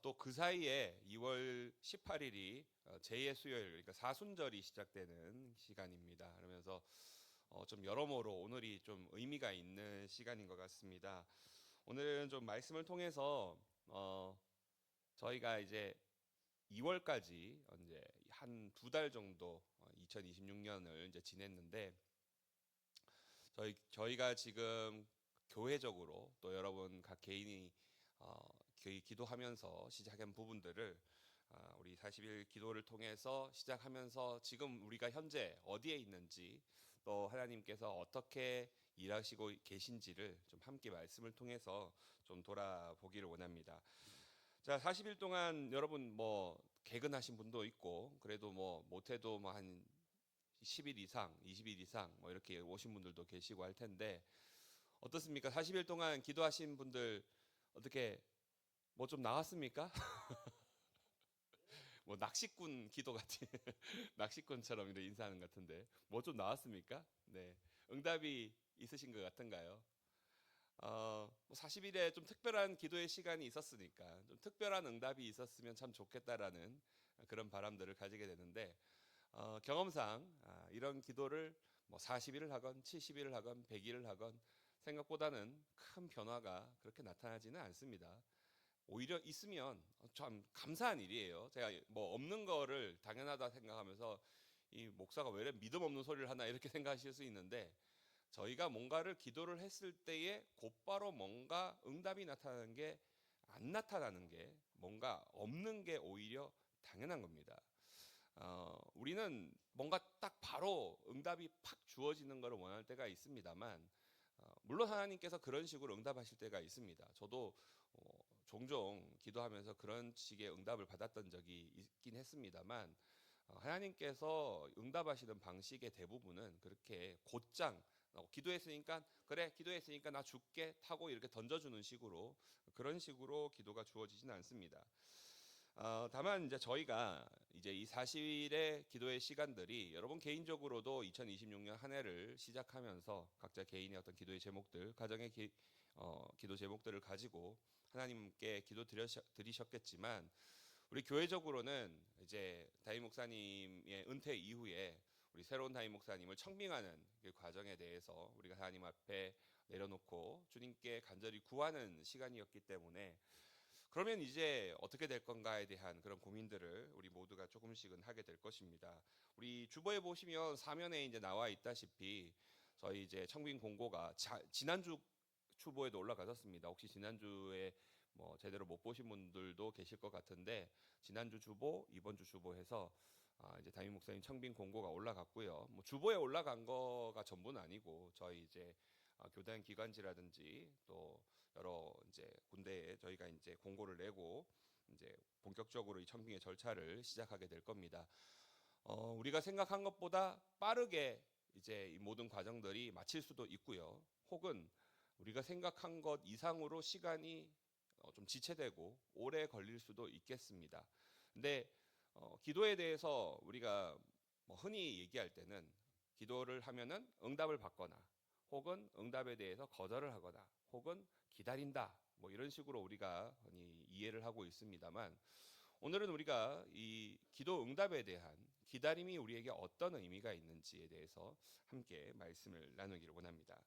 또 그 사이에 2월 18일이 제2의 수요일, 그러니까 사순절이 시작되는 시간입니다. 그러면서 좀 여러모로 오늘이 좀 의미가 있는 시간인 것 같습니다. 오늘은 좀 말씀을 통해서 저희가 이제 2월까지 이제 한 두 달 정도 2026년을 이제 지냈는데 저희가 지금 교회적으로 또 여러분 각 개인이 기도하면서 시작한 부분들을 우리 40일 기도를 통해서 시작하면서 지금 우리가 현재 어디에 있는지 또 하나님께서 어떻게 일하시고 계신지를 좀 함께 말씀을 통해서 좀 돌아보기를 원합니다. 자, 40일 동안 여러분 뭐 개근하신 분도 있고 그래도 뭐 못해도 뭐 한 10일 이상, 20일 이상 뭐 이렇게 오신 분들도 계시고 할 텐데 어떻습니까? 40일 동안 기도하신 분들 어떻게 뭐 좀 나왔습니까? 뭐 낚시꾼 기도 같은 낚시꾼처럼 이렇게 인사하는 것 같은데 뭐 좀 나왔습니까? 네, 응답이 있으신 것 같은가요? 40일에 좀 특별한 기도의 시간이 있었으니까 좀 특별한 응답이 있었으면 참 좋겠다라는 그런 바람들을 가지게 되는데 경험상 이런 기도를 뭐 40일을 하건 70일을 하건 100일을 하건 생각보다는 큰 변화가 그렇게 나타나지는 않습니다. 오히려 있으면 참 감사한 일이에요. 제가 뭐 없는 거를 당연하다 생각하면서 이 목사가 왜 이래 믿음 없는 소리를 하나 이렇게 생각하실 수 있는데 저희가 뭔가를 기도를 했을 때에 곧바로 뭔가 응답이 나타나는 게 안 나타나는 게 뭔가 없는 게 오히려 당연한 겁니다. 우리는 뭔가 딱 바로 응답이 팍 주어지는 것을 원할 때가 있습니다만 물론 하나님께서 그런 식으로 응답하실 때가 있습니다. 저도 종종 기도하면서 그런 식의 응답을 받았던 적이 있긴 했습니다만 하나님께서 응답하시는 방식의 대부분은 그렇게 곧장 기도했으니까 그래 기도했으니까 나 줄게 타고 이렇게 던져주는 식으로 그런 식으로 기도가 주어지지는 않습니다. 다만 이제 저희가 이제 이 40일의 기도의 시간들이 여러분 개인적으로도 2026년 한 해를 시작하면서 각자 개인의 어떤 기도의 제목들, 가정의 기도 제목들을 가지고 하나님께 기도 드리셨겠지만 우리 교회적으로는 이제 다임 목사님의 은퇴 이후에 우리 새로운 다임 목사님을 청빙하는 그 과정에 대해서 우리가 하나님 앞에 내려놓고 주님께 간절히 구하는 시간이었기 때문에 그러면 이제 어떻게 될 건가에 대한 그런 고민들을 우리 모두가 조금씩은 하게 될 것입니다. 우리 주보에 보시면 사면에 이제 나와 있다시피 저희 이제 청빙 공고가 지난주 주보에도 올라가셨습니다. 혹시 지난주에 뭐 제대로 못 보신 분들도 계실 것 같은데 지난주 주보, 이번 주 주보해서 이제 담임 목사님 청빙 공고가 올라갔고요. 뭐 주보에 올라간 거가 전부는 아니고 저희 이제 교단 기관지라든지 또 여러 이제 군대에 저희가 이제 공고를 내고 이제 본격적으로 이 청빙의 절차를 시작하게 될 겁니다. 우리가 생각한 것보다 빠르게 이제 이 모든 과정들이 마칠 수도 있고요. 혹은 우리가 생각한 것 이상으로 시간이 좀 지체되고 오래 걸릴 수도 있겠습니다. 근데 기도에 대해서 우리가 뭐 흔히 얘기할 때는 기도를 하면은 응답을 받거나 혹은 응답에 대해서 거절을 하거나 혹은 기다린다 뭐 이런 식으로 우리가 흔히 이해를 하고 있습니다만 오늘은 우리가 이 기도 응답에 대한 기다림이 우리에게 어떤 의미가 있는지에 대해서 함께 말씀을 나누기를 원합니다.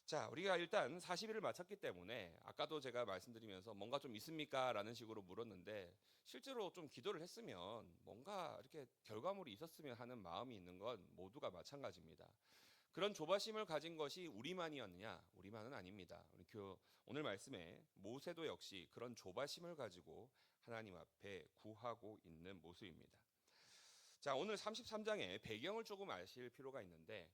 자, 우리가 일단 40일을 마쳤기 때문에 아까도 제가 말씀드리면서 뭔가 좀 있습니까? 라는 식으로 물었는데 실제로 좀 기도를 했으면 뭔가 이렇게 결과물이 있었으면 하는 마음이 있는 건 모두가 마찬가지입니다. 그런 조바심을 가진 것이 우리만이었느냐? 우리만은 아닙니다. 오늘 말씀에 모세도 역시 그런 조바심을 가지고 하나님 앞에 구하고 있는 모습입니다. 자, 오늘 33장의 배경을 조금 아실 필요가 있는데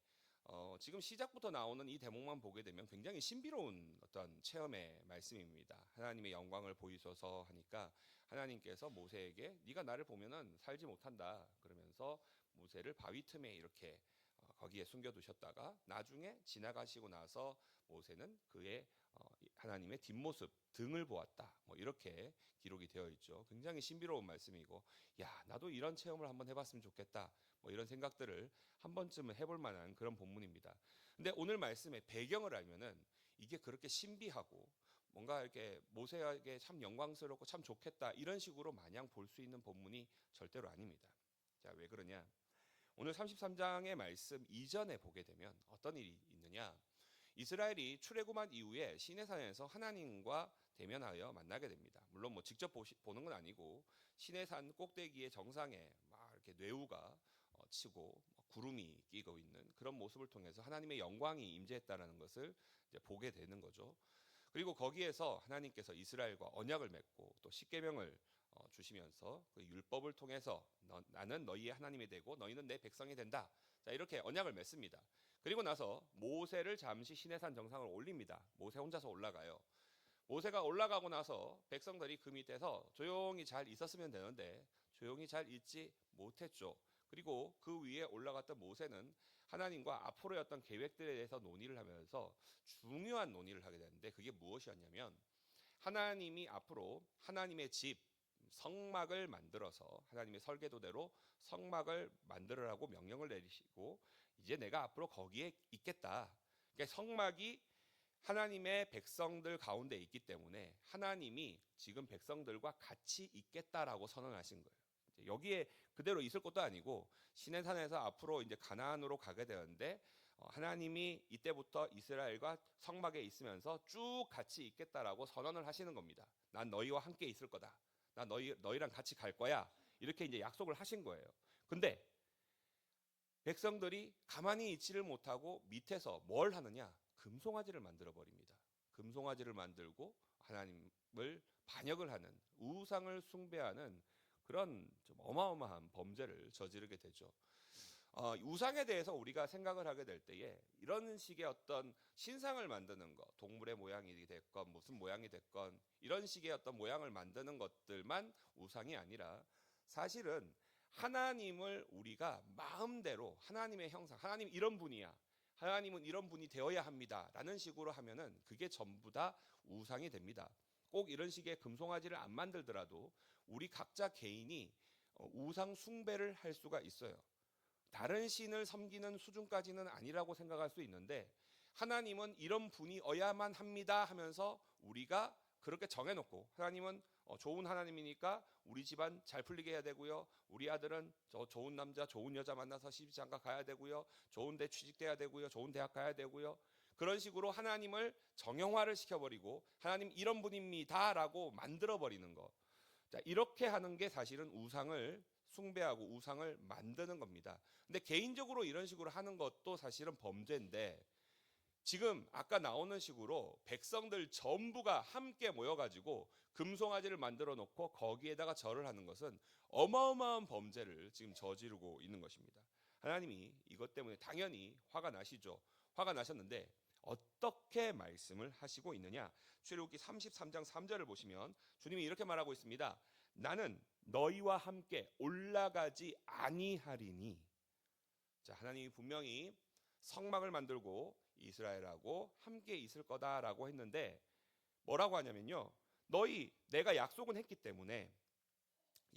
지금 시작부터 나오는 이 대목만 보게 되면 굉장히 신비로운 어떤 체험의 말씀입니다. 하나님의 영광을 보이셔서 하니까 하나님께서 모세에게 네가 나를 보면은 살지 못한다 그러면서 모세를 바위 틈에 이렇게 거기에 숨겨두셨다가 나중에 지나가시고 나서 모세는 그의 하나님의 뒷모습 등을 보았다. 뭐 이렇게 기록이 되어 있죠. 굉장히 신비로운 말씀이고, 야 나도 이런 체험을 한번 해봤으면 좋겠다. 뭐 이런 생각들을 한 번쯤은 해볼 만한 그런 본문입니다. 근데 오늘 말씀의 배경을 알면은 이게 그렇게 신비하고 뭔가 이렇게 모세에게 참 영광스럽고 참 좋겠다 이런 식으로 마냥 볼 수 있는 본문이 절대로 아닙니다. 자, 왜 그러냐? 오늘 33장의 말씀 이전에 보게 되면 어떤 일이 있느냐? 이스라엘이 출애굽한 이후에 시내산에서 하나님과 대면하여 만나게 됩니다. 물론 뭐 직접 보는 건 아니고 시내산 꼭대기의 정상에 막 이렇게 뇌우가 치고 구름이 끼고 있는 그런 모습을 통해서 하나님의 영광이 임재했다라는 것을 이제 보게 되는 거죠. 그리고 거기에서 하나님께서 이스라엘과 언약을 맺고 또 십계명을 주시면서 그 율법을 통해서 나는 너희의 하나님이 되고 너희는 내 백성이 된다. 자, 이렇게 언약을 맺습니다. 그리고 나서 모세를 잠시 시내산 정상을 올립니다. 모세 혼자서 올라가요. 모세가 올라가고 나서 백성들이 그 밑에서 조용히 잘 있었으면 되는데 조용히 잘 있지 못했죠. 그리고 그 위에 올라갔던 모세는 하나님과 앞으로의 어떤 계획들에 대해서 논의를 하면서 중요한 논의를 하게 되는데 그게 무엇이었냐면 하나님이 앞으로 하나님의 집 성막을 만들어서 하나님의 설계도대로 성막을 만들으라고 명령을 내리시고 이제 내가 앞으로 거기에 있겠다. 그러니까 성막이 하나님의 백성들 가운데 있기 때문에 하나님이 지금 백성들과 같이 있겠다라고 선언하신 거예요. 여기에 그대로 있을 것도 아니고 시내산에서 앞으로 이제 가나안으로 가게 되는데 하나님이 이때부터 이스라엘과 성막에 있으면서 쭉 같이 있겠다라고 선언을 하시는 겁니다. 난 너희와 함께 있을 거다. 난 너희랑 같이 갈 거야. 이렇게 이제 약속을 하신 거예요. 근데 백성들이 가만히 있지를 못하고 밑에서 뭘 하느냐? 금송아지를 만들어 버립니다. 금송아지를 만들고 하나님을 반역을 하는 우상을 숭배하는 그런 좀 어마어마한 범죄를 저지르게 되죠. 우상에 대해서 우리가 생각을 하게 될 때에 이런 식의 어떤 신상을 만드는 것, 동물의 모양이 됐건 무슨 모양이 됐건 이런 식의 어떤 모양을 만드는 것들만 우상이 아니라 사실은 하나님을 우리가 마음대로 하나님의 형상, 하나님 이런 분이야. 하나님은 이런 분이 되어야 합니다. 라는 식으로 하면은 그게 전부 다 우상이 됩니다. 꼭 이런 식의 금송아지를 안 만들더라도 우리 각자 개인이 우상 숭배를 할 수가 있어요. 다른 신을 섬기는 수준까지는 아니라고 생각할 수 있는데 하나님은 이런 분이어야만 합니다 하면서 우리가 그렇게 정해놓고 하나님은 좋은 하나님이니까 우리 집안 잘 풀리게 해야 되고요. 우리 아들은 좋은 남자, 좋은 여자 만나서 시집장가 가야 되고요. 좋은 데 취직돼야 되고요. 좋은 대학 가야 되고요. 그런 식으로 하나님을 정형화를 시켜버리고 하나님 이런 분입니다라고 만들어버리는 거. 자, 이렇게 하는 게 사실은 우상을 숭배하고 우상을 만드는 겁니다. 근데 개인적으로 이런 식으로 하는 것도 사실은 범죄인데 지금 아까 나오는 식으로 백성들 전부가 함께 모여가지고 금송아지를 만들어 놓고 거기에다가 절을 하는 것은 어마어마한 범죄를 지금 저지르고 있는 것입니다. 하나님이 이것 때문에 당연히 화가 나시죠. 화가 나셨는데 어떻게 말씀을 하시고 있느냐? 출애굽기 33장 3절을 보시면 주님이 이렇게 말하고 있습니다. 나는 너희와 함께 올라가지 아니하리니. 자, 하나님이 분명히 성막을 만들고 이스라엘하고 함께 있을 거다라고 했는데 뭐라고 하냐면요. 너희 내가 약속은 했기 때문에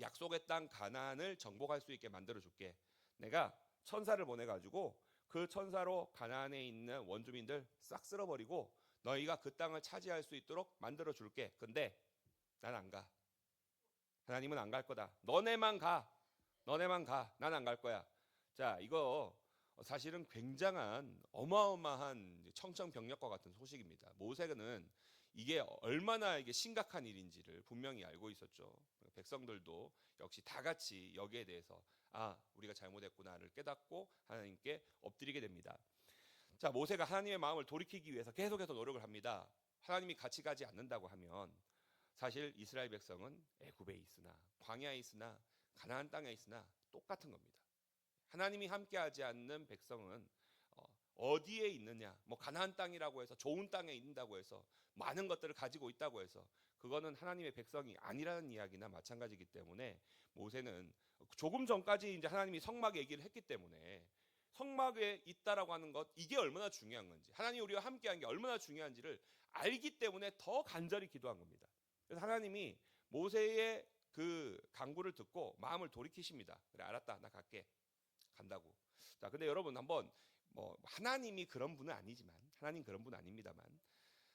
약속의 땅 가나안을 정복할 수 있게 만들어 줄게. 내가 천사를 보내 가지고 그 천사로 가나안에 있는 원주민들 싹 쓸어버리고 너희가 그 땅을 차지할 수 있도록 만들어 줄게. 근데 난 안 가. 하나님은 안 갈 거다. 너네만 가. 너네만 가. 난 안 갈 거야. 자, 이거 사실은 굉장한 어마어마한 청천벽력과 같은 소식입니다. 모세는 이게 얼마나 이게 심각한 일인지를 분명히 알고 있었죠. 백성들도 역시 다 같이 여기에 대해서 우리가 잘못했구나를 깨닫고 하나님께 엎드리게 됩니다. 자, 모세가 하나님의 마음을 돌이키기 위해서 계속해서 노력을 합니다. 하나님이 같이 가지 않는다고 하면 사실 이스라엘 백성은 애굽에 있으나 광야에 있으나 가나안 땅에 있으나 똑같은 겁니다. 하나님이 함께하지 않는 백성은 어디에 있느냐? 뭐 가나안 땅이라고 해서 좋은 땅에 있는다고 해서 많은 것들을 가지고 있다고 해서 그거는 하나님의 백성이 아니라는 이야기나 마찬가지이기 때문에 모세는 조금 전까지 이제 하나님이 성막 얘기를 했기 때문에 성막에 있다라고 하는 것 이게 얼마나 중요한 건지 하나님 우리와 함께한 게 얼마나 중요한지를 알기 때문에 더 간절히 기도한 겁니다. 그래서 하나님이 모세의 그 간구를 듣고 마음을 돌이키십니다. 그래 알았다 나 갈게. 간다고. 자, 근데 여러분 한번 하나님이 그런 분은 아니지만 하나님 그런 분 아닙니다만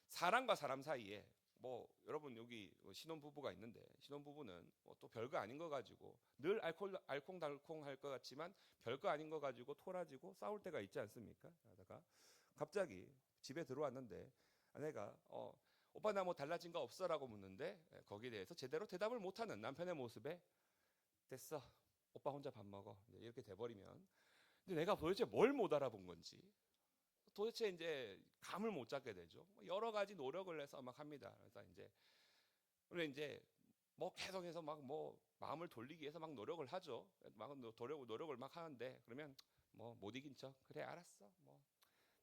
사람과 사람 사이에 뭐 여러분 여기 신혼 부부가 있는데 신혼 부부는 또 별거 아닌 거 가지고 늘 알콩달콩 할 것 같지만 별거 아닌 거 가지고 토라지고 싸울 때가 있지 않습니까? 그러다가 갑자기 집에 들어왔는데 아내가 오빠 나 뭐 달라진 거 없어라고 묻는데 거기에 대해서 제대로 대답을 못하는 남편의 모습에 됐어 오빠 혼자 밥 먹어 이렇게 돼버리면 근데 내가 도대체 뭘 못 알아본 건지 도대체 이제 감을 못 잡게 되죠. 여러 가지 노력을 해서 막 합니다. 그래서 이제 뭐 계속해서 막 뭐 마음을 돌리기 위해서 막 노력을 하죠. 막 노력을 막 하는데 그러면 뭐 못 이긴 척 그래 알았어 뭐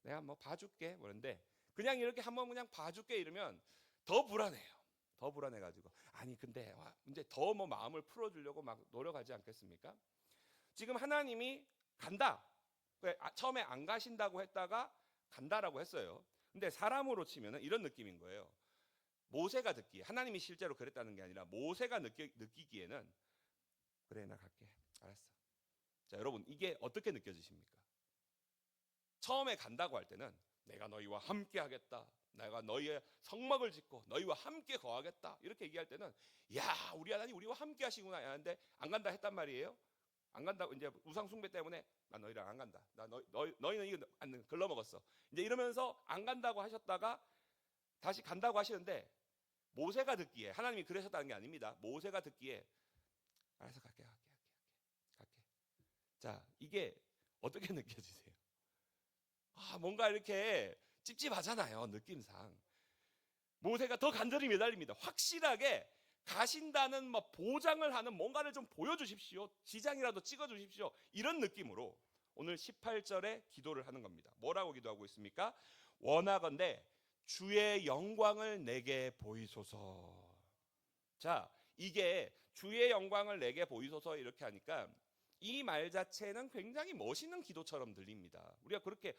내가 뭐 봐줄게 그런데 그냥 이렇게 한번 그냥 봐줄게 이러면 더 불안해요. 더 불안해가지고 아니 근데 이제 더 뭐 마음을 풀어주려고 막 노력하지 않겠습니까? 지금 하나님이 간다. 처음에 안 가신다고 했다가 간다라고 했어요. 근데 사람으로 치면은 이런 느낌인 거예요. 모세가 듣기에 하나님이 실제로 그랬다는 게 아니라 모세가 느끼기에는 그래 나 갈게 알았어. 자 여러분 이게 어떻게 느껴지십니까? 처음에 간다고 할 때는 내가 너희와 함께 하겠다. 내가 너희의 성막을 짓고 너희와 함께 거하겠다. 이렇게 얘기할 때는 야 우리 하나님 우리와 함께 하시구나 하는데 안 간다 했단 말이에요. 안 간다고 이제 우상 숭배 때문에 나 너희랑 안 간다. 너희는 이거 안 글러먹었어. 이제 이러면서 안 간다고 하셨다가 다시 간다고 하시는데 모세가 듣기에 하나님이 그러셨다는 게 아닙니다. 모세가 듣기에 알아서 갈게. 자 이게 어떻게 느껴지세요? 뭔가 이렇게 찝찝하잖아요. 느낌상 모세가 더 간절히 매달립니다. 확실하게 가신다는 뭐 보장을 하는 뭔가를 좀 보여주십시오. 지장이라도 찍어주십시오. 이런 느낌으로 오늘 18절에 기도를 하는 겁니다. 뭐라고 기도하고 있습니까? 원하건대 주의 영광을 내게 보이소서. 자, 이게 주의 영광을 내게 보이소서 이렇게 하니까 이 말 자체는 굉장히 멋있는 기도처럼 들립니다. 우리가 그렇게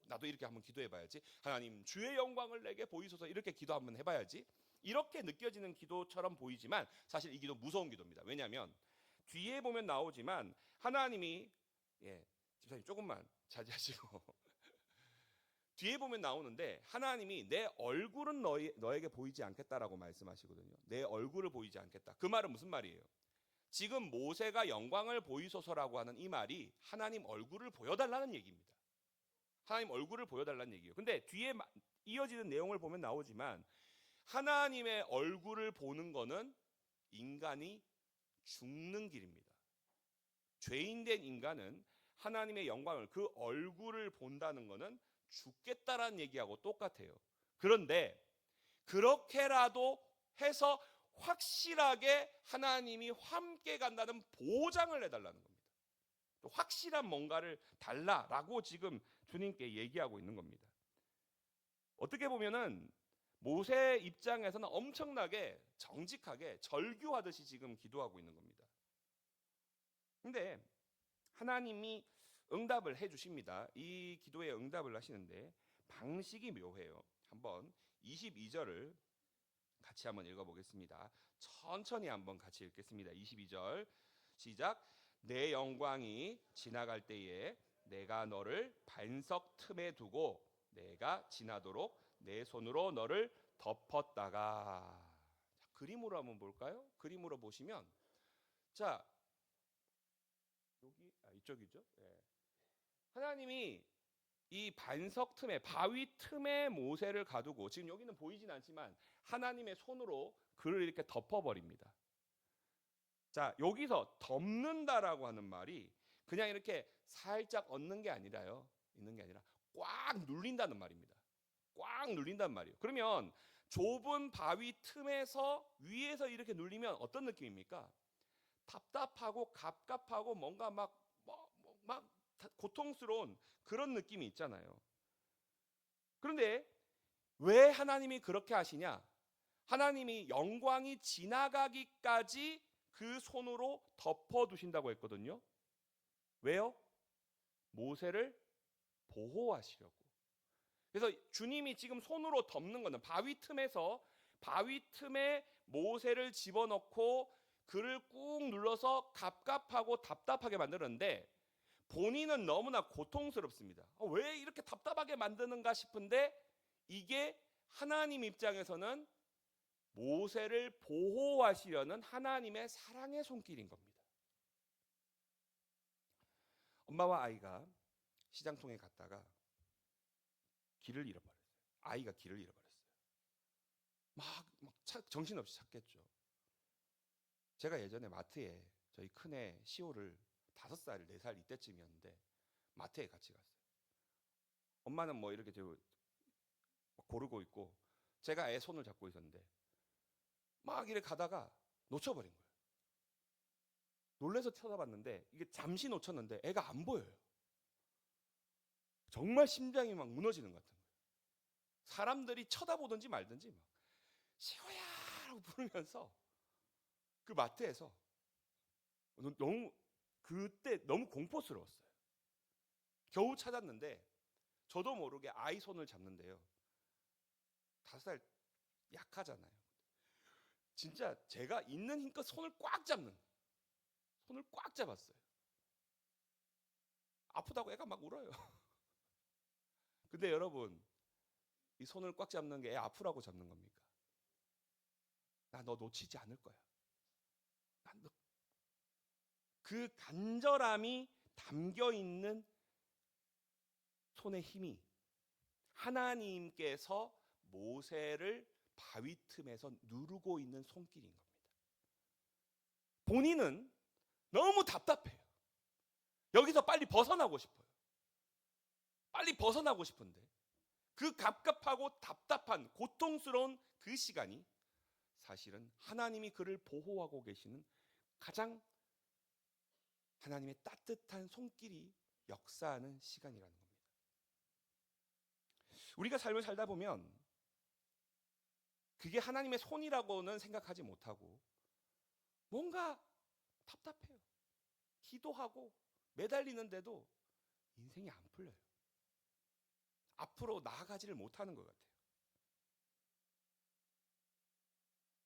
나도 이렇게 한번 기도해봐야지. 하나님 주의 영광을 내게 보이소서 이렇게 기도 한번 해봐야지. 이렇게 느껴지는 기도처럼 보이지만 사실 이 기도 무서운 기도입니다. 왜냐하면 뒤에 보면 나오지만 하나님이 집사님 조금만 자제하시고 뒤에 보면 나오는데 하나님이 내 얼굴은 너에게 보이지 않겠다라고 말씀하시거든요. 내 얼굴을 보이지 않겠다. 그 말은 무슨 말이에요? 지금 모세가 영광을 보이소서라고 하는 이 말이 하나님 얼굴을 보여달라는 얘기입니다. 하나님 얼굴을 보여달라는 얘기예요. 근데 뒤에 이어지는 내용을 보면 나오지만 하나님의 얼굴을 보는 거는 인간이 죽는 길입니다. 죄인된 인간은 하나님의 영광을 그 얼굴을 본다는 거는 죽겠다라는 얘기하고 똑같아요. 그런데 그렇게라도 해서 확실하게 하나님이 함께 간다는 보장을 해달라는 겁니다. 또 확실한 뭔가를 달라라고 지금 주님께 얘기하고 있는 겁니다. 어떻게 보면은 모세 입장에서는 엄청나게 정직하게 절규하듯이 지금 기도하고 있는 겁니다. 근데 하나님이 응답을 해주십니다. 이 기도에 응답을 하시는데 방식이 묘해요. 한번 22절을 같이 한번 읽어보겠습니다. 천천히 한번 같이 읽겠습니다. 22절 시작. 내 영광이 지나갈 때에 내가 너를 반석 틈에 두고 내가 지나도록 내 손으로 너를 덮었다가. 자, 그림으로 한번 볼까요? 그림으로 보시면 자 여기 이쪽이죠. 하나님이 이 반석 틈에 바위 틈에 모세를 가두고 지금 여기는 보이진 않지만 하나님의 손으로 그를 이렇게 덮어버립니다. 자 여기서 덮는다라고 하는 말이 그냥 이렇게 살짝 얹는 게 아니라요. 있는 게 아니라 꽉 눌린다는 말입니다. 꽉 눌린단 말이에요. 그러면 좁은 바위 틈에서 위에서 이렇게 눌리면 어떤 느낌입니까? 답답하고 갑갑하고 뭔가 막 고통스러운 그런 느낌이 있잖아요. 그런데 왜 하나님이 그렇게 하시냐? 하나님이 영광이 지나가기까지 그 손으로 덮어두신다고 했거든요. 왜요? 모세를 보호하시려고. 그래서 주님이 지금 손으로 덮는 것은 바위 틈에 모세를 집어넣고 그를 꾹 눌러서 갑갑하고 답답하게 만드는데 본인은 너무나 고통스럽습니다. 왜 이렇게 답답하게 만드는가 싶은데 이게 하나님 입장에서는 모세를 보호하시려는 하나님의 사랑의 손길인 겁니다. 엄마와 아이가 시장통에 갔다가 길을 잃어버렸어요. 아이가 길을 잃어버렸어요. 정신없이 찾겠죠. 제가 예전에 마트에 저희 큰애 시호를 5살, 4살 이때쯤이었는데 마트에 같이 갔어요. 엄마는 뭐 이렇게 고르고 있고 제가 애 손을 잡고 있었는데 막 이렇게 가다가 놓쳐버린 거예요. 놀래서 쳐다봤는데 이게 잠시 놓쳤는데 애가 안 보여요. 정말 심장이 막 무너지는 것 같은 거예요. 사람들이 쳐다보든지 말든지 막 시호야 라고 부르면서 그 마트에서 그때 너무 공포스러웠어요. 겨우 찾았는데 저도 모르게 아이 손을 잡는데요. 5살 약하잖아요. 진짜 제가 있는 힘껏 손을 꽉 잡았어요. 아프다고 애가 막 울어요. 근데 여러분, 이 손을 꽉 잡는 게 애 아프라고 잡는 겁니까? 나 너 놓치지 않을 거야. 그 간절함이 담겨 있는 손의 힘이 하나님께서 모세를 바위 틈에서 누르고 있는 손길인 겁니다. 본인은 너무 답답해요. 여기서 빨리 벗어나고 싶어요. 빨리 벗어나고 싶은데 그 갑갑하고 답답한 고통스러운 그 시간이 사실은 하나님이 그를 보호하고 계시는 가장 하나님의 따뜻한 손길이 역사하는 시간이라는 겁니다. 우리가 삶을 살다 보면 그게 하나님의 손이라고는 생각하지 못하고 뭔가 답답해요. 기도하고 매달리는데도 인생이 안 풀려요. 앞으로 나아가지를 못하는 것 같아요.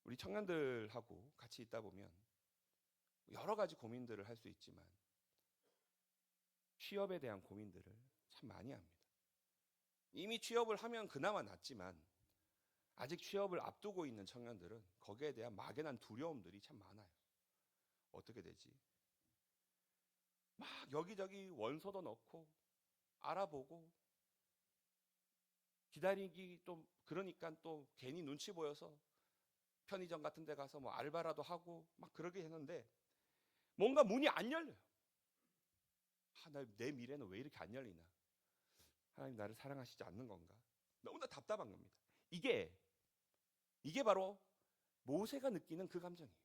우리 청년들하고 같이 있다 보면 여러 가지 고민들을 할 수 있지만 취업에 대한 고민들을 참 많이 합니다. 이미 취업을 하면 그나마 낫지만 아직 취업을 앞두고 있는 청년들은 거기에 대한 막연한 두려움들이 참 많아요. 어떻게 되지? 막 여기저기 원서도 넣고 알아보고 기다리기 또 그러니까 또 괜히 눈치 보여서 편의점 같은 데 가서 뭐 알바라도 하고 막 그러게 했는데 뭔가 문이 안 열려요. 내 미래는 왜 이렇게 안 열리나? 하나님 나를 사랑하시지 않는 건가? 너무나 답답한 겁니다. 이게 바로 모세가 느끼는 그 감정이에요.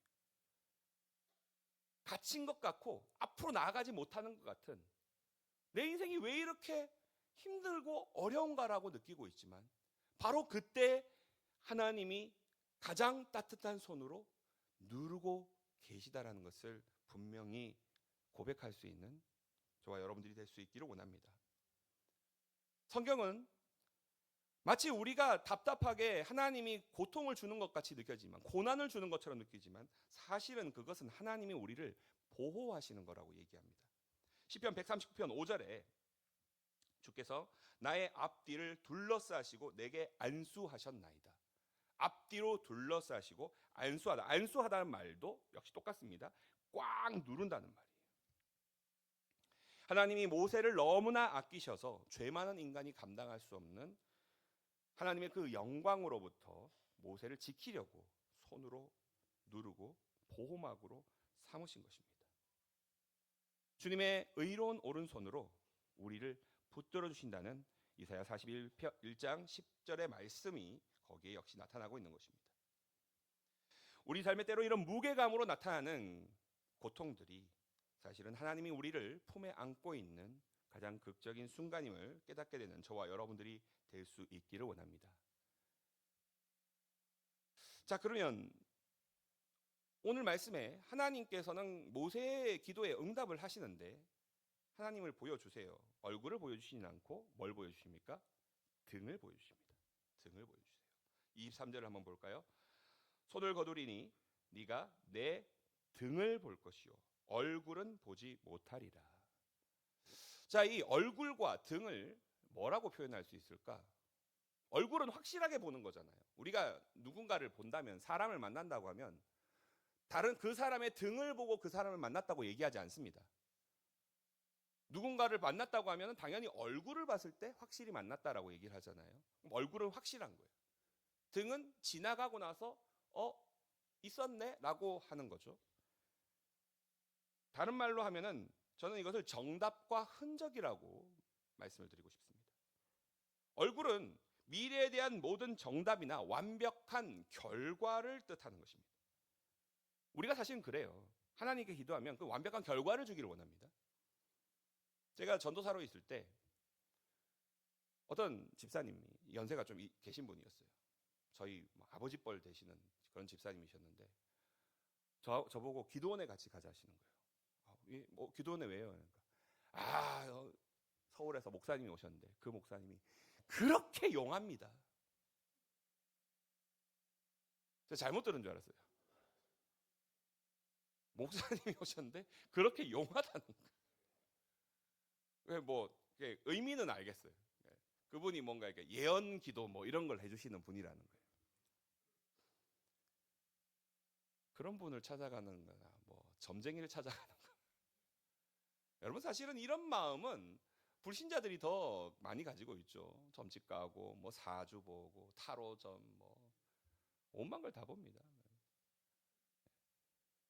갇힌 것 같고 앞으로 나아가지 못하는 것 같은 내 인생이 왜 이렇게 힘들고 어려운가라고 느끼고 있지만 바로 그때 하나님이 가장 따뜻한 손으로 누르고 계시다라는 것을 분명히 고백할 수 있는 저와 여러분들이 될 수 있기를 원합니다. 성경은 마치 우리가 답답하게 하나님이 고통을 주는 것 같이 느껴지만 고난을 주는 것처럼 느끼지만 사실은 그것은 하나님이 우리를 보호하시는 거라고 얘기합니다. 시편 139편 5절에 주께서 나의 앞뒤를 둘러싸시고 내게 안수하셨나이다. 앞뒤로 둘러싸시고 안수하다. 안수하다는 말도 역시 똑같습니다. 꽉 누른다는 말이에요. 하나님이 모세를 너무나 아끼셔서 죄 많은 인간이 감당할 수 없는 하나님의 그 영광으로부터 모세를 지키려고 손으로 누르고 보호막으로 삼으신 것입니다. 주님의 의로운 오른손으로 우리를 붙들어 주신다는 이사야 41장 10절의 말씀이 거기에 역시 나타나고 있는 것입니다. 우리 삶의 때로 이런 무게감으로 나타나는 고통들이 사실은 하나님이 우리를 품에 안고 있는 가장 극적인 순간임을 깨닫게 되는 저와 여러분들이 될 수 있기를 원합니다. 자, 그러면 오늘 말씀에 하나님께서는 모세의 기도에 응답을 하시는데 하나님을 보여주세요. 얼굴을 보여주시지 않고 뭘 보여주십니까? 등을 보여주십니다. 등을 보여주세요. 23절을 한번 볼까요? 손을 거두리니 네가 내 등을 볼 것이요 얼굴은 보지 못하리라. 자, 이 얼굴과 등을 뭐라고 표현할 수 있을까? 얼굴은 확실하게 보는 거잖아요. 우리가 누군가를 본다면, 사람을 만난다고 하면 다른 그 사람의 등을 보고 그 사람을 만났다고 얘기하지 않습니다. 누군가를 만났다고 하면 당연히 얼굴을 봤을 때 확실히 만났다라고 얘기를 하잖아요. 얼굴은 확실한 거예요. 등은 지나가고 나서 있었네 라고 하는 거죠. 다른 말로 하면은 저는 이것을 정답과 흔적이라고 말씀을 드리고 싶습니다. 얼굴은 미래에 대한 모든 정답이나 완벽한 결과를 뜻하는 것입니다. 우리가 사실은 그래요. 하나님께 기도하면 그 완벽한 결과를 주기를 원합니다. 제가 전도사로 있을 때 어떤 집사님이 연세가 좀 계신 분이었어요. 저희 아버지 뻘 되시는 그런 집사님이셨는데 저보고 기도원에 같이 가자 하시는 거예요. 기도원에 왜요? 그러니까 서울에서 목사님이 오셨는데 그 목사님이 그렇게 용합니다. 제가 잘못 들은 줄 알았어요. 목사님이 오셨는데 그렇게 용하다는 거예요. 뭐 의미는 알겠어요. 그분이 뭔가 이렇게 예언 기도 뭐 이런 걸 해주시는 분이라는 거예요. 그런 분을 찾아가는 거나 뭐 점쟁이를 찾아가는 거. 여러분 사실은 이런 마음은 불신자들이 더 많이 가지고 있죠. 점집 가고 뭐 사주 보고 타로점 뭐 온만 걸 다 봅니다.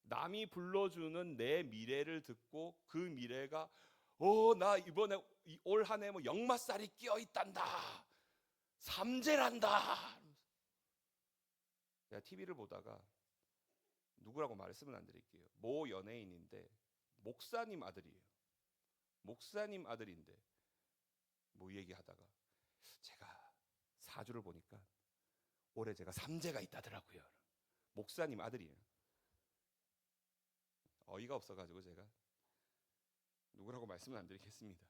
남이 불러주는 내 미래를 듣고 그 미래가 나 이번에 올 한 해 뭐 역마살이 끼어 있단다. 삼재란다. 제가 TV를 보다가 누구라고 말씀은 안 드릴게요. 모 연예인인데 목사님 아들이에요. 목사님 아들인데 뭐 얘기하다가 제가 사주를 보니까 올해 제가 삼재가 있다더라고요. 목사님 아들이에요. 어이가 없어가지고 제가 누구라고 말씀은 안 드리겠습니다.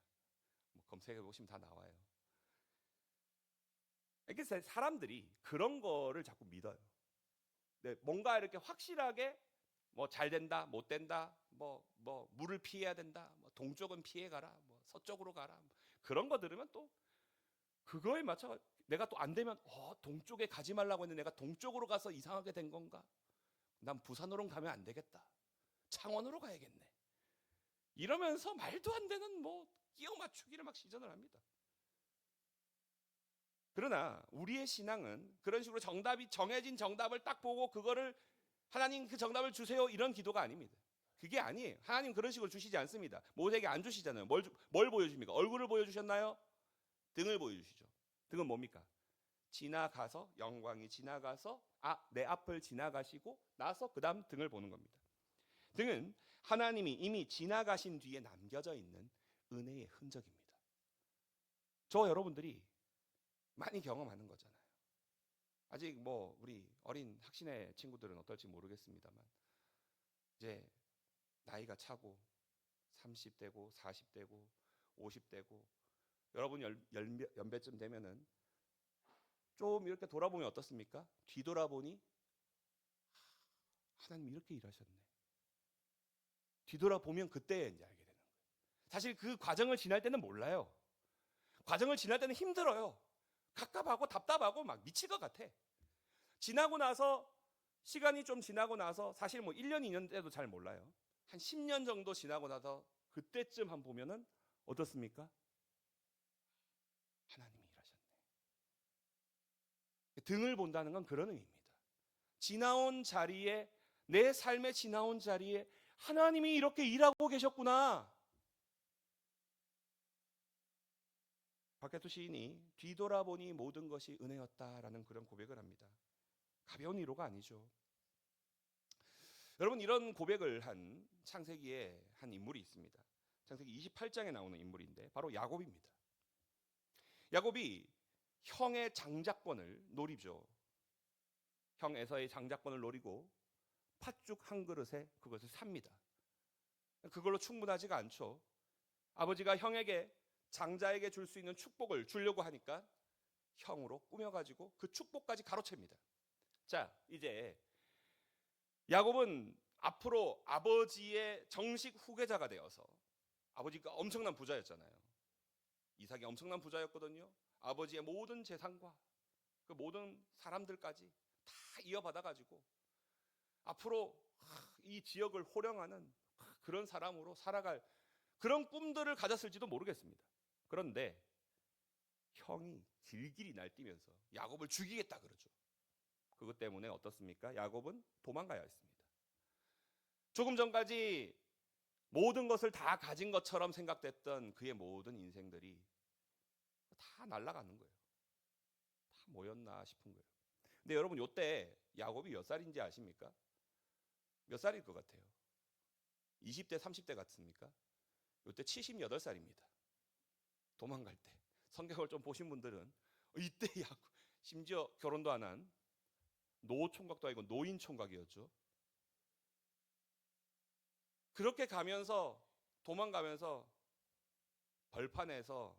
뭐 검색해 보시면 다 나와요. 이렇게 사람들이 그런 거를 자꾸 믿어요. 네, 뭔가 이렇게 확실하게 뭐 잘 된다, 못 된다, 뭐 물을 피해야 된다, 뭐 동쪽은 피해 가라, 뭐 서쪽으로 가라, 그런 거 들으면 또 그거에 맞춰 내가 또 안 되면 동쪽에 가지 말라고 했는데 내가 동쪽으로 가서 이상하게 된 건가? 난 부산으로 가면 안 되겠다. 창원으로 가야겠네. 이러면서 말도 안 되는 뭐 끼어 맞추기를 막 시전을 합니다. 그러나 우리의 신앙은 그런 식으로 정해진 정답을 딱 보고 그거를 하나님 그 정답을 주세요 이런 기도가 아닙니다. 그게 아니에요. 하나님 그런 식으로 주시지 않습니다. 모세에게 안 주시잖아요. 뭘 보여줍니까? 얼굴을 보여주셨나요? 등을 보여주시죠. 등은 뭡니까? 지나가서 영광이 지나가서 내 앞을 지나가시고 나서 그 다음 등을 보는 겁니다. 등은 하나님이 이미 지나가신 뒤에 남겨져 있는 은혜의 흔적입니다. 저 여러분들이 많이 경험하는 거잖아요. 아직 뭐 우리 어린 학신의 친구들은 어떨지 모르겠습니다만 이제 나이가 차고 30대고 40대고 50대고 여러분 연배쯤 되면은 좀 이렇게 돌아보면 어떻습니까? 뒤돌아보니 하나님 이렇게 일하셨네. 뒤돌아보면 그때 이제 알게 되는 거예요. 사실 그 과정을 지날 때는 몰라요. 과정을 지날 때는 힘들어요. 갑갑하고 답답하고 막 미칠 것 같아. 지나고 나서 시간이 좀 지나고 나서 사실 뭐 1년, 2년 때도 잘 몰라요. 한 10년 정도 지나고 나서 그때쯤 한번 보면은 어떻습니까? 하나님이 일하셨네. 등을 본다는 건 그런 의미입니다. 지나온 자리에 내 삶의 지나온 자리에 하나님이 이렇게 일하고 계셨구나. 박혜투 시인이 뒤돌아보니 모든 것이 은혜였다라는 그런 고백을 합니다. 가벼운 위로가 아니죠. 여러분 이런 고백을 한 창세기에 한 인물이 있습니다. 창세기 28장에 나오는 인물인데 바로 야곱입니다. 야곱이 형의 장자권을 노리죠. 형 에서의 장자권을 노리고 팥죽 한 그릇에 그것을 삽니다. 그걸로 충분하지가 않죠. 아버지가 형에게 장자에게 줄 수 있는 축복을 주려고 하니까 형으로 꾸며가지고 그 축복까지 가로챕니다. 자, 이제 야곱은 앞으로 아버지의 정식 후계자가 되어서 아버지가 엄청난 부자였잖아요. 이삭이 엄청난 부자였거든요. 아버지의 모든 재산과 그 모든 사람들까지 다 이어받아 가지고 앞으로 이 지역을 호령하는 그런 사람으로 살아갈 그런 꿈들을 가졌을지도 모르겠습니다. 그런데 형이 길길이 날뛰면서 야곱을 죽이겠다 그러죠. 그것 때문에 어떻습니까? 야곱은 도망가야 했습니다. 조금 전까지 모든 것을 다 가진 것처럼 생각됐던 그의 모든 인생들이 다 날아가는 거예요. 다 뭐였나 싶은 거예요. 근데 여러분, 요때 야곱이 몇 살인지 아십니까? 몇 살일 것 같아요? 20대, 30대 같습니까? 요때 78살입니다. 도망갈 때. 성경을 좀 보신 분들은 이때 야곱, 심지어 결혼도 안 한 노총각도 아니고 노인 총각이었죠. 그렇게 가면서 도망가면서 벌판에서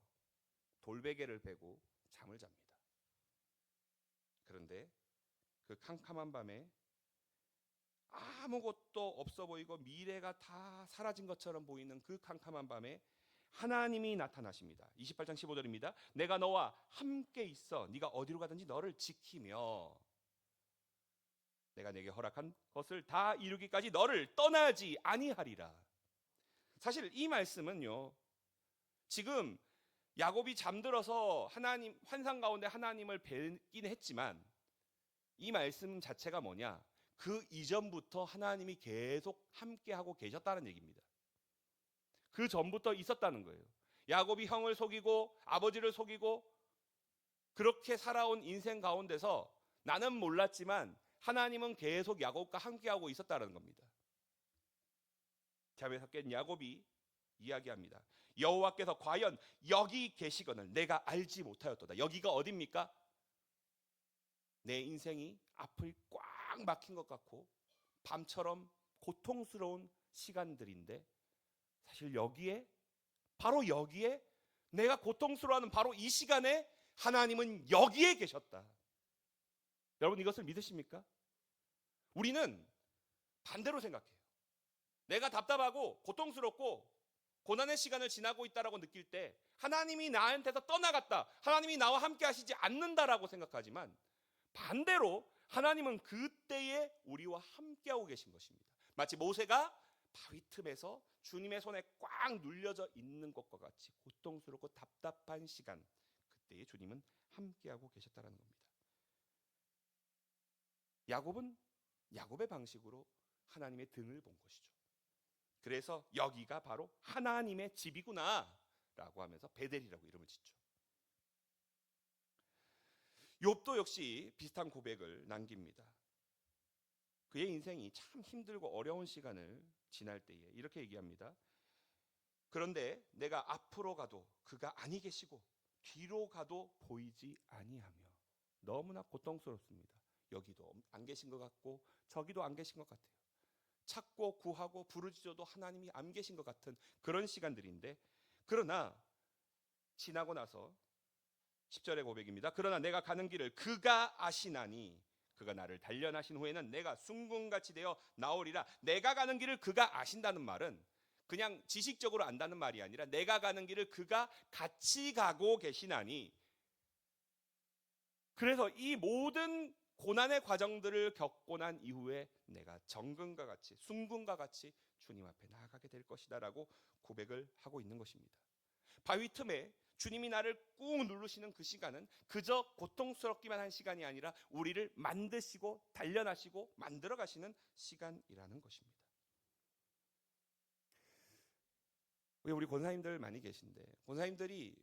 돌베개를 베고 잠을 잡니다. 그런데 그 캄캄한 밤에 아무것도 없어 보이고 미래가 다 사라진 것처럼 보이는 그 캄캄한 밤에 하나님이 나타나십니다. 28장 15절입니다. 내가 너와 함께 있어 네가 어디로 가든지 너를 지키며 내가 내게 허락한 것을 다 이루기까지 너를 떠나지 아니하리라. 사실 이 말씀은요, 지금 야곱이 잠들어서 하나님 환상 가운데 하나님을 뵙긴 했지만 이 말씀 자체가 뭐냐? 그 이전부터 하나님이 계속 함께하고 계셨다는 얘기입니다. 그 전부터 있었다는 거예요. 야곱이 형을 속이고 아버지를 속이고 그렇게 살아온 인생 가운데서 나는 몰랐지만 하나님은 계속 야곱과 함께하고 있었다는 겁니다. 잠에 섞인 야곱이 이야기합니다. 여호와께서 과연 여기 계시거늘 내가 알지 못하였도다. 여기가 어딥니까? 내 인생이 앞을 꽉 막힌 것 같고 밤처럼 고통스러운 시간들인데 사실 여기에 바로 여기에 내가 고통스러워하는 바로 이 시간에 하나님은 여기에 계셨다. 여러분 이것을 믿으십니까? 우리는 반대로 생각해요. 내가 답답하고 고통스럽고 고난의 시간을 지나고 있다라고 느낄 때 하나님이 나한테서 떠나갔다, 하나님이 나와 함께 하시지 않는다라고 생각하지만 반대로 하나님은 그때에 우리와 함께하고 계신 것입니다. 마치 모세가 바위 틈에서 주님의 손에 꽉 눌려져 있는 것과 같이 고통스럽고 답답한 시간, 그때에 주님은 함께하고 계셨다는 겁니다. 야곱은 야곱의 방식으로 하나님의 등을 본 것이죠. 그래서 여기가 바로 하나님의 집이구나 라고 하면서 베델이라고 이름을 짓죠. 욥도 역시 비슷한 고백을 남깁니다. 그의 인생이 참 힘들고 어려운 시간을 지날 때에 이렇게 얘기합니다. 그런데 내가 앞으로 가도 그가 아니 계시고 뒤로 가도 보이지 아니하며 너무나 고통스럽습니다. 여기도 안 계신 것 같고 저기도 안 계신 것 같아요. 찾고 구하고 부르짖어도 하나님이 안 계신 것 같은 그런 시간들인데, 그러나 지나고 나서 10절의 고백입니다. 그러나 내가 가는 길을 그가 아시나니 그가 나를 단련하신 후에는 내가 숭금같이 되어 나오리라. 내가 가는 길을 그가 아신다는 말은 그냥 지식적으로 안다는 말이 아니라 내가 가는 길을 그가 같이 가고 계시나니, 그래서 이 모든 고난의 과정들을 겪고 난 이후에 내가 정금과 같이 숭금과 같이 주님 앞에 나아가게 될 것이다 라고 고백을 하고 있는 것입니다. 바위 틈에 주님이 나를 꾹 누르시는 그 시간은 그저 고통스럽기만 한 시간이 아니라 우리를 만드시고 단련하시고 만들어 가시는 시간이라는 것입니다. 우리 권사님들 많이 계신데 권사님들이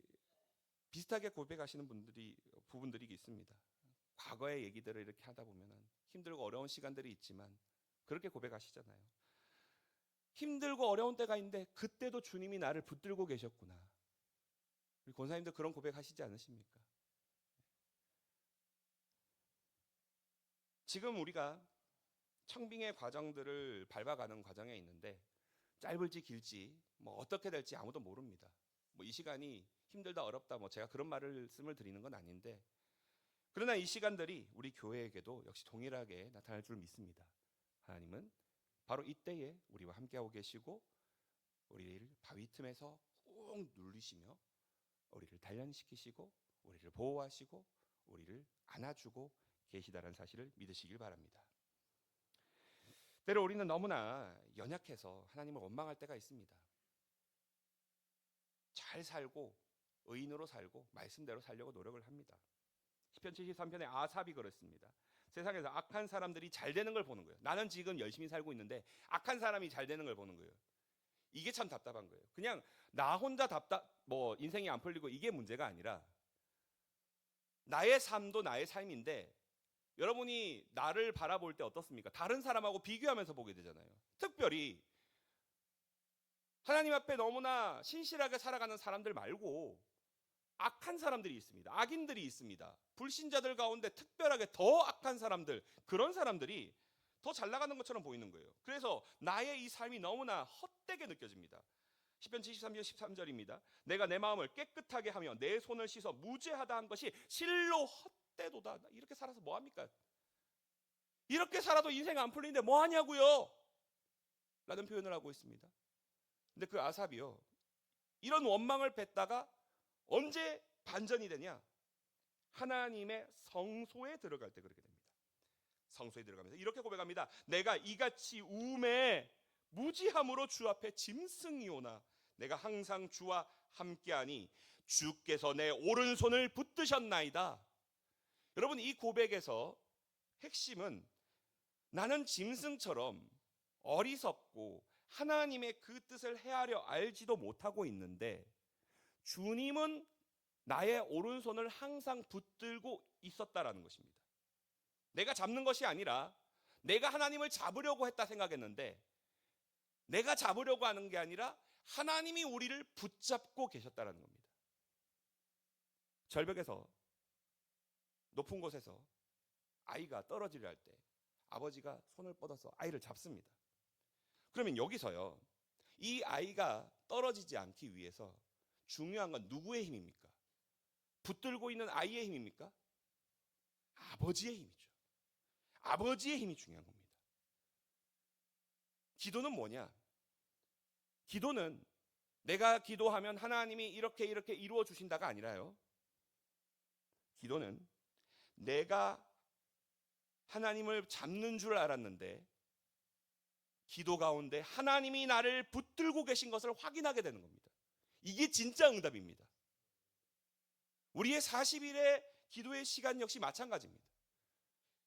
비슷하게 고백하시는 부분들이 있습니다. 과거의 얘기들을 이렇게 하다 보면 힘들고 어려운 시간들이 있지만 그렇게 고백하시잖아요. 힘들고 어려운 때가 있는데 그때도 주님이 나를 붙들고 계셨구나. 우리 권사님들 그런 고백하시지 않으십니까? 지금 우리가 청빙의 과정들을 밟아가는 과정에 있는데 짧을지 길지 어떻게 될지 아무도 모릅니다. 이 시간이 힘들다 어렵다 제가 그런 말씀을 드리는 건 아닌데, 그러나 이 시간들이 우리 교회에게도 역시 동일하게 나타날 줄 믿습니다. 하나님은 바로 이때에 우리와 함께하고 계시고 우리를 바위 틈에서 꾹 눌리시며 우리를 단련시키시고 우리를 보호하시고 우리를 안아주고 계시다는 사실을 믿으시길 바랍니다. 때로 우리는 너무나 연약해서 하나님을 원망할 때가 있습니다. 잘 살고 의인으로 살고 말씀대로 살려고 노력을 합니다. 시편 73편에 아삽이 그렇습니다. 세상에서 악한 사람들이 잘 되는 걸 보는 거예요. 나는 지금 열심히 살고 있는데 악한 사람이 잘 되는 걸 보는 거예요. 이게 참 답답한 거예요. 그냥 나 혼자 인생이 안 풀리고 이게 문제가 아니라 나의 삶도 나의 삶인데 여러분이 나를 바라볼 때 어떻습니까? 다른 사람하고 비교하면서 보게 되잖아요. 특별히 하나님 앞에 너무나 신실하게 살아가는 사람들 말고 악한 사람들이 있습니다. 악인들이 있습니다. 불신자들 가운데 특별하게 더 악한 사람들, 그런 사람들이 더 잘 나가는 것처럼 보이는 거예요. 그래서 나의 이 삶이 너무나 헛되게 느껴집니다. 시편 73편 13절입니다. 내가 내 마음을 깨끗하게 하며 내 손을 씻어 무죄하다 한 것이 실로 헛되도다. 이렇게 살아서 뭐합니까? 이렇게 살아도 인생 안 풀리는데 뭐하냐고요? 라는 표현을 하고 있습니다. 근데 그 아삽이요, 이런 원망을 뱉다가 언제 반전이 되냐? 하나님의 성소에 들어갈 때 그렇게 됩니다. 성소에 들어가면서 이렇게 고백합니다. 내가 이같이 우매 무지함으로 주 앞에 짐승이오나 내가 항상 주와 함께하니 주께서 내 오른손을 붙드셨나이다. 여러분, 이 고백에서 핵심은 나는 짐승처럼 어리석고 하나님의 그 뜻을 헤아려 알지도 못하고 있는데 주님은 나의 오른손을 항상 붙들고 있었다라는 것입니다. 내가 잡는 것이 아니라 내가 하나님을 잡으려고 했다 생각했는데 내가 잡으려고 하는 게 아니라 하나님이 우리를 붙잡고 계셨다라는 겁니다. 절벽에서 높은 곳에서 아이가 떨어지려 할 때 아버지가 손을 뻗어서 아이를 잡습니다. 그러면 여기서요, 이 아이가 떨어지지 않기 위해서 중요한 건 누구의 힘입니까? 붙들고 있는 아이의 힘입니까? 아버지의 힘이죠. 아버지의 힘이 중요한 겁니다. 기도는 뭐냐? 기도는 내가 기도하면 하나님이 이렇게 이루어 주신다가 아니라요, 기도는 내가 하나님을 잡는 줄 알았는데 기도 가운데 하나님이 나를 붙들고 계신 것을 확인하게 되는 겁니다. 이게 진짜 응답입니다. 우리의 40일의 기도의 시간 역시 마찬가지입니다.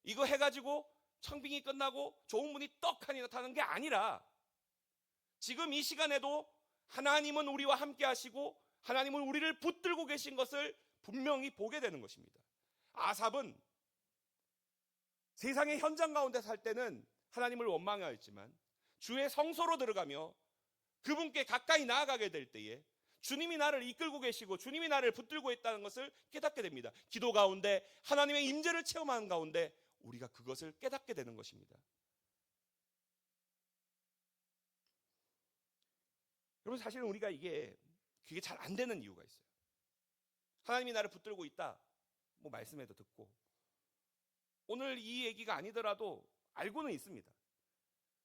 이거 해가지고 청빙이 끝나고 좋은 분이 떡하니 나타나는 게 아니라 지금 이 시간에도 하나님은 우리와 함께 하시고 하나님은 우리를 붙들고 계신 것을 분명히 보게 되는 것입니다. 아삽은 세상의 현장 가운데 살 때는 하나님을 원망하였지만 주의 성소로 들어가며 그분께 가까이 나아가게 될 때에 주님이 나를 이끌고 계시고 주님이 나를 붙들고 있다는 것을 깨닫게 됩니다. 기도 가운데 하나님의 임재를 체험하는 가운데 우리가 그것을 깨닫게 되는 것입니다. 여러분, 사실은 우리가 그게 잘 안 되는 이유가 있어요. 하나님이 나를 붙들고 있다, 뭐 말씀에도 듣고 오늘 이 얘기가 아니더라도 알고는 있습니다.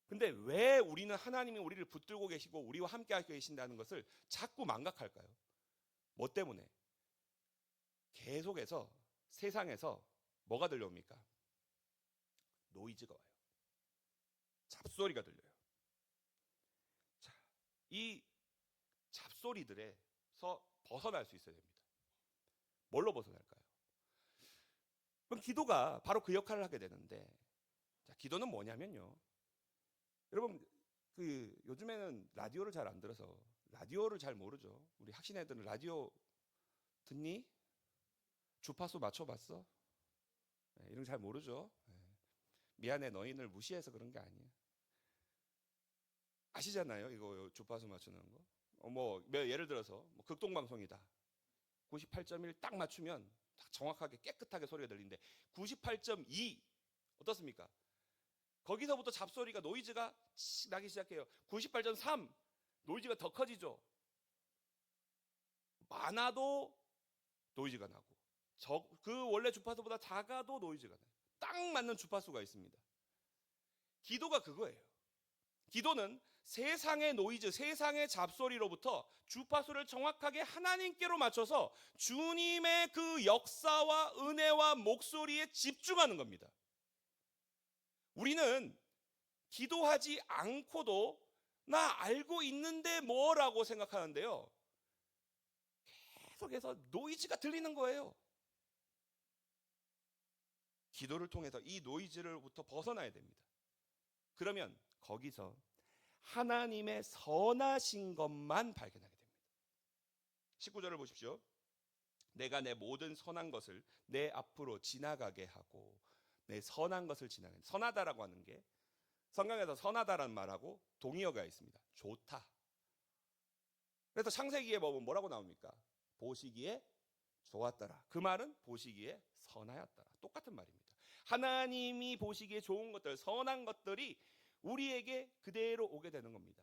근데 왜 우리는 하나님이 우리를 붙들고 계시고 우리와 함께 하고 계신다는 것을 자꾸 망각할까요? 뭐 때문에? 계속해서 세상에서 뭐가 들려옵니까? 노이즈가 와요. 잡소리가 들려요. 자, 이 잡소리들에서 벗어날 수 있어야 됩니다. 뭘로 벗어날까요? 그럼 기도가 바로 그 역할을 하게 되는데, 자, 기도는 뭐냐면요, 여러분, 요즘에는 라디오를 잘 안 들어서 라디오를 잘 모르죠. 우리 학신 애들은 라디오 듣니? 주파수 맞춰봤어? 네, 이런 거 잘 모르죠. 네. 미안해, 너희를 무시해서 그런 게 아니에요. 아시잖아요, 이거 주파수 맞추는 거. 예를 들어서 극동방송이다. 98.1 딱 맞추면 딱 정확하게 깨끗하게 소리가 들리는데 98.2 어떻습니까? 거기서부터 잡소리가, 노이즈가 나기 시작해요. 98.3 노이즈가 더 커지죠. 많아도 노이즈가 나고 그 원래 주파수보다 작아도 노이즈가 나요. 딱 맞는 주파수가 있습니다. 기도가 그거예요. 기도는 세상의 노이즈, 세상의 잡소리로부터 주파수를 정확하게 하나님께로 맞춰서 주님의 그 역사와 은혜와 목소리에 집중하는 겁니다. 우리는 기도하지 않고도 나 알고 있는데 뭐라고 생각하는데요, 계속해서 노이즈가 들리는 거예요. 기도를 통해서 이 노이즈로부터 벗어나야 됩니다. 그러면 거기서 하나님의 선하신 것만 발견하게 됩니다. 19절을 보십시오. 내가 내 모든 선한 것을 내 앞으로 지나가게 하고, 내 선한 것을 지나가게. 선하다라고 하는 게 성경에서 선하다라는 말하고 동의어가 있습니다. 좋다. 그래서 창세기에 보면 뭐라고 나옵니까? 보시기에 좋았더라. 그 말은 보시기에 선하였더라. 똑같은 말입니다. 하나님이 보시기에 좋은 것들, 선한 것들이 우리에게 그대로 오게 되는 겁니다.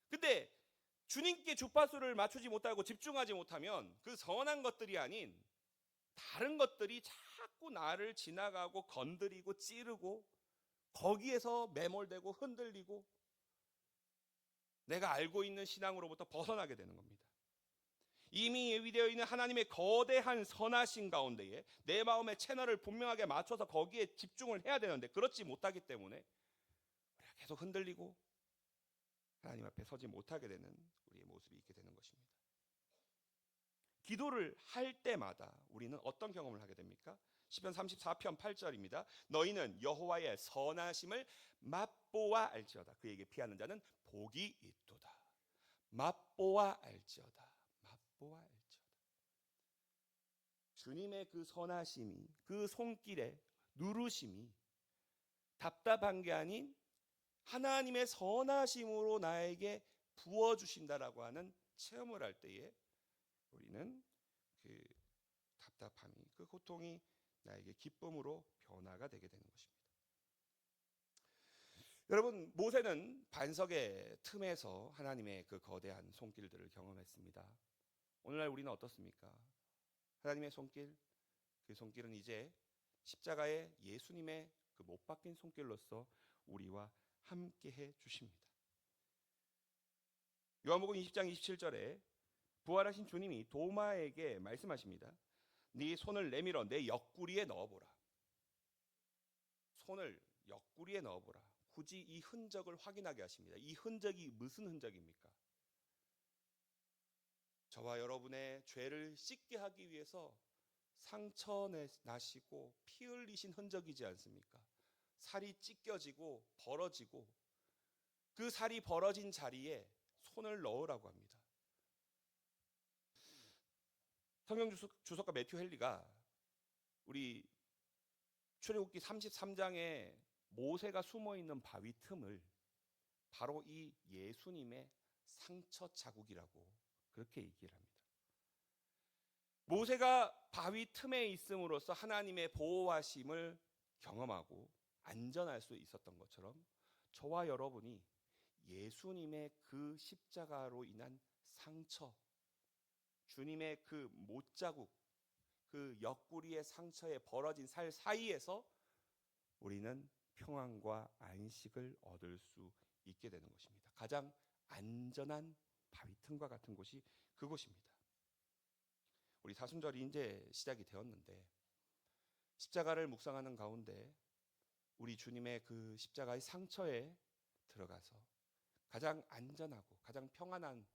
근데 주님께 주파수를 맞추지 못하고 집중하지 못하면 그 선한 것들이 아닌 다른 것들이 자꾸 나를 지나가고 건드리고 찌르고 거기에서 매몰되고 흔들리고 내가 알고 있는 신앙으로부터 벗어나게 되는 겁니다. 이미 예비되어 있는 하나님의 거대한 선하신 가운데에 내 마음의 채널을 분명하게 맞춰서 거기에 집중을 해야 되는데 그렇지 못하기 때문에 우리가 계속 흔들리고 하나님 앞에 서지 못하게 되는 우리의 모습이 있게 되는 것입니다. 기도를 할 때마다 우리는 어떤 경험을 하게 됩니까? 시편 34편 8절입니다. 너희는 여호와의 선하심을 맛보아 알지어다. 그에게 피하는 자는 복이 있도다. 맛보아 알지어다. 맛보아 알지어다. 주님의 그 선하심이, 그 손길의 누르심이 답답한 게 아닌 하나님의 선하심으로 나에게 부어주신다라고 하는 체험을 할 때에 우리는 그 답답함이, 그 고통이 나에게 기쁨으로 변화가 되게 되는 것입니다. 여러분, 모세는 반석의 틈에서 하나님의 그 거대한 손길들을 경험했습니다. 오늘날 우리는 어떻습니까? 하나님의 손길, 그 손길은 이제 십자가의 예수님의 그 못 박힌 손길로서 우리와 함께 해 주십니다. 요한복음 20장 27절에 부활하신 주님이 도마에게 말씀하십니다. 네 손을 내밀어 내 옆구리에 넣어보라. 손을 옆구리에 넣어보라. 굳이 이 흔적을 확인하게 하십니다. 이 흔적이 무슨 흔적입니까? 저와 여러분의 죄를 씻게 하기 위해서 상처 나시고 피 흘리신 흔적이지 않습니까? 살이 찢겨지고 벌어지고 그 살이 벌어진 자리에 손을 넣으라고 합니다. 성경 주석가 매튜 헨리가 우리 출애굽기 33장에 모세가 숨어있는 바위 틈을 바로 이 예수님의 상처 자국이라고 그렇게 얘기를 합니다. 모세가 바위 틈에 있음으로써 하나님의 보호하심을 경험하고 안전할 수 있었던 것처럼 저와 여러분이 예수님의 그 십자가로 인한 상처, 주님의 그 못자국, 그 옆구리의 상처에 벌어진 살 사이에서 우리는 평안과 안식을 얻을 수 있게 되는 것입니다. 가장 안전한 바위 틈과 같은 곳이 그곳입니다. 우리 사순절이 이제 시작이 되었는데 십자가를 묵상하는 가운데 우리 주님의 그 십자가의 상처에 들어가서 가장 안전하고 가장 평안한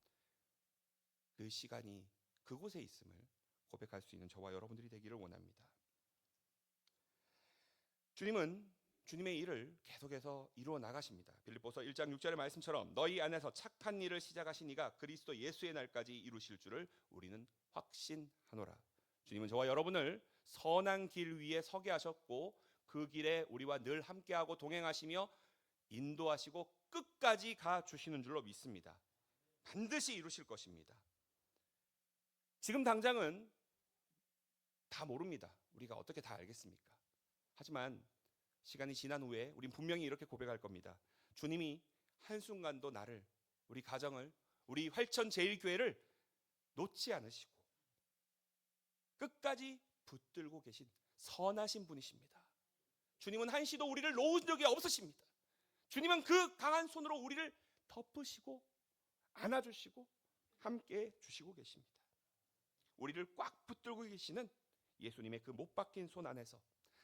그 시간이 그곳에 있음을 고백할 수 있는 저와 여러분들이 되기를 원합니다. 주님은 주님의 일을 계속해서 이루어 나가십니다. 빌립보서 1장 6절의 말씀처럼 너희 안에서 착한 일을 시작하신 이가 그리스도 예수의 날까지 이루실 줄을 우리는 확신하노라. 주님은 저와 여러분을 선한 길 위에 서게 하셨고 그 길에 우리와 늘 함께하고 동행하시며 인도하시고 끝까지 가주시는 줄로 믿습니다. 반드시 이루실 것입니다. 지금 당장은 다 모릅니다. 우리가 어떻게 다 알겠습니까? 하지만 시간이 지난 후에 우린 분명히 이렇게 고백할 겁니다. 주님이 한순간도 나를, 우리 가정을, 우리 활천제일교회를 놓지 않으시고 끝까지 붙들고 계신 선하신 분이십니다. 주님은 한시도 우리를 놓은 적이 없으십니다. 주님은 그 강한 손으로 우리를 덮으시고 안아주시고 함께 주시고 계십니다. 우리를 꽉 붙들고 계시는 예수님의 그 못 박힌 손 안에서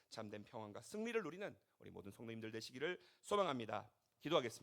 참된 평안과 승리를 누리는 우리 모든 성도님들 되시기를 소망합니다. 기도하겠습니다.